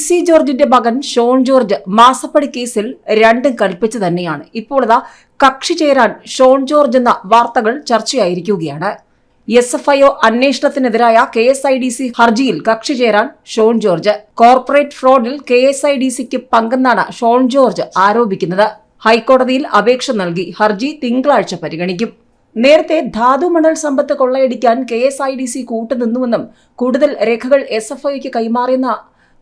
C ജോർജിന്റെ മകൻ ഷോൺ ജോർജ് മാസപ്പടി കേസിൽ രണ്ടും കൽപ്പിച്ചു തന്നെയാണ്. ഇപ്പോൾ കക്ഷി ചേരാൻ ഷോൺ ജോർജ് എന്ന വാർത്തകൾ ചർച്ചയായിരിക്കുകയാണ്. SFIO അന്വേഷണത്തിനെതിരായ KSIDC ഹർജിയിൽ കക്ഷി ചേരാൻ ഷോൺ ജോർജ്. കോർപ്പറേറ്റ് ഫ്രോഡിൽ KSIDCക്ക് പങ്കെന്നാണ് ഷോൺ ജോർജ് ആരോപിക്കുന്നത്. ഹൈക്കോടതിയിൽ അപേക്ഷ നൽകി. ഹർജി തിങ്കളാഴ്ച പരിഗണിക്കും. നേരത്തെ ധാതുമണൽ സമ്പത്ത് കൊള്ളയടിക്കാൻ KSIDC കൂട്ടുനിന്നുവെന്നും കൂടുതൽ രേഖകൾ SFIOയ്ക്ക് കൈമാറിയെന്ന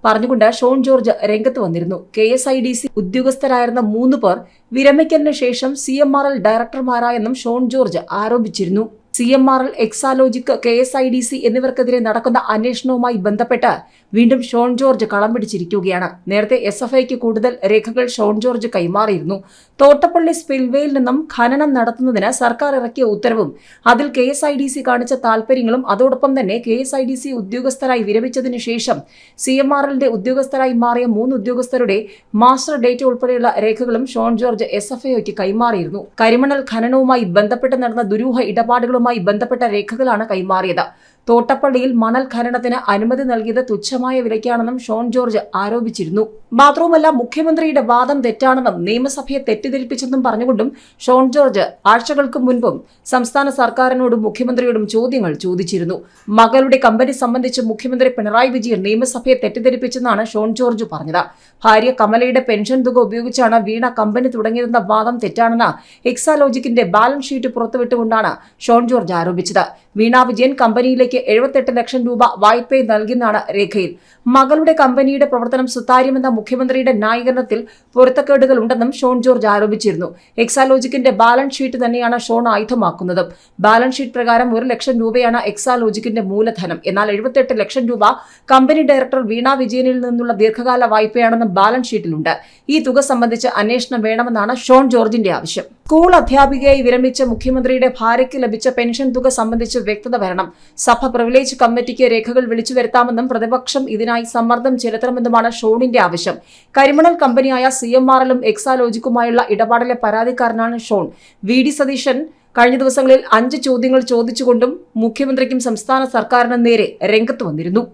പറഞ്ഞുകൊണ്ട് ഷോൺ ജോർജ് രംഗത്ത് വന്നിരുന്നു. KSIDC ഉദ്യോഗസ്ഥരായിരുന്ന 3 പേർ വിരമിക്കലിന് ശേഷം CMRL ഡയറക്ടർമാരായെന്നും ഷോൺ ജോർജ് ആരോപിച്ചിരുന്നു. CMRL, എക്സാലോജിക്, KSIDC എന്നിവർക്കെതിരെ നടക്കുന്ന അന്വേഷണവുമായി ബന്ധപ്പെട്ട് വീണ്ടും ഷോൺ ജോർജ് കളം പിടിച്ചിരിക്കുകയാണ്. നേരത്തെ SFIക്ക് കൂടുതൽ രേഖകൾ ഷോൺ ജോർജ് കൈമാറിയിരുന്നു. തോട്ടപ്പള്ളി സ്പിൽവേയിൽ നിന്നും ഖനനം നടത്തുന്നതിന് സർക്കാർ ഇറക്കിയ ഉത്തരവും അതിൽ KSIDC കാണിച്ച താൽപര്യങ്ങളും അതോടൊപ്പം തന്നെ KSIDC ഉദ്യോഗസ്ഥരായി വിരമിച്ചതിനു ശേഷം CMRLന്റെ ഉദ്യോഗസ്ഥരായി മാറിയ 3 ഉദ്യോഗസ്ഥരുടെ മാസ്റ്റർ ഡേറ്റ് ഉൾപ്പെടെയുള്ള രേഖകളും ഷോൺ ജോർജ് SFIക്ക് കൈമാറിയിരുന്നു. കരിമണൽ ഖനനവുമായി ബന്ധപ്പെട്ട് നടന്ന ദുരൂഹ ഇടപാടുകളുമായി ബന്ധപ്പെട്ട രേഖകളാണ് കൈമാറിയത്. തോട്ടപ്പള്ളിയിൽ മണൽ ഖനനത്തിന് അനുമതി നൽകിയത് തുച്ഛമായ വിലയ്ക്കാണെന്നും ഷോൺ ജോർജ് ആരോപിച്ചിരുന്നു. മാത്രവുമല്ല, മുഖ്യമന്ത്രിയുടെ വാദം തെറ്റാണെന്നും നിയമസഭയെ തെറ്റിദ്ധരിപ്പിച്ചെന്നും പറഞ്ഞുകൊണ്ടും ഷോൺ ജോർജ് ആഴ്ചകൾക്ക് മുൻപും സംസ്ഥാന സർക്കാരിനോടും മുഖ്യമന്ത്രിയോടും ചോദ്യങ്ങൾ ചോദിച്ചിരുന്നു. മകളുടെ കമ്പനി സംബന്ധിച്ച് മുഖ്യമന്ത്രി പിണറായി വിജയൻ നിയമസഭയെ തെറ്റിദ്ധരിപ്പിച്ചെന്നാണ് ഷോൺ ജോർജ് പറഞ്ഞത്. ഭാര്യ കമലയുടെ പെൻഷൻ തുക ഉപയോഗിച്ചാണ് വീണ കമ്പനി തുടങ്ങിയതെന്ന വാദം തെറ്റാണെന്ന് എക്സാലോജിക്കിന്റെ ബാലൻസ് ഷീറ്റ് പുറത്തുവിട്ടുകൊണ്ടാണ് ഷോൺ ജോർജ് ആരോപിച്ചത്. വീണ വിജയൻ കമ്പനിയിലേക്ക് 78 ലക്ഷം രൂപ വായ്പ നൽകിയെന്നാണ് രേഖയിൽ. മകളുടെ കമ്പനിയുടെ പ്രവർത്തനം സുതാര്യമെന്ന മുഖ്യമന്ത്രിയുടെ ന്യായീകരണത്തിൽ പൊരുത്തക്കേടുകൾ ഉണ്ടെന്നും ഷോൺ ജോർജ് ആരോപിച്ചിരുന്നു. എക്സാലോജിക്കിന്റെ ബാലൻസ് ഷീറ്റ് തന്നെയാണ് ഷോൺ ആയുധമാക്കുന്നത്. ബാലൻസ് ഷീറ്റ് പ്രകാരം 1 ലക്ഷം രൂപയാണ് എക്സാലോജിക്കിന്റെ മൂലധനം. എന്നാൽ 78 ലക്ഷം രൂപ കമ്പനി ഡയറക്ടർ വീണ വിജയനിൽ നിന്നുള്ള ദീർഘകാല വായ്പയാണെന്നും ബാലൻസ് ഷീറ്റിലുണ്ട്. ഈ തുക സംബന്ധിച്ച് അന്വേഷണം വേണമെന്നാണ് ഷോൺ ജോർജിന്റെ ആവശ്യം. സ്കൂൾ അധ്യാപികയായി വിരമിച്ച മുഖ്യമന്ത്രിയുടെ ഭാര്യയ്ക്ക് ലഭിച്ച പെൻഷൻ തുക സംബന്ധിച്ച് വ്യക്തത വരണം. സഭ പ്രിവിലേജ് കമ്മിറ്റിക്ക് രേഖകൾ വിളിച്ചു വരുത്താമെന്നും പ്രതിപക്ഷം ഇതിനായി സമ്മർദ്ദം ചെലുത്തണമെന്നുമാണ് ഷോണിന്റെ ആവശ്യം. കരിമണൽ കമ്പനിയായ CMRLും എക്സാലോജിക്കുമായുള്ള ഇടപാടിലെ പരാതിക്കാരനാണ് ഷോൺ. VD സതീശൻ കഴിഞ്ഞ ദിവസങ്ങളിൽ 5 ചോദ്യങ്ങൾ ചോദിച്ചുകൊണ്ടും മുഖ്യമന്ത്രിക്കും സംസ്ഥാന സർക്കാരിനും നേരെ രംഗത്ത് വന്നിരുന്നു.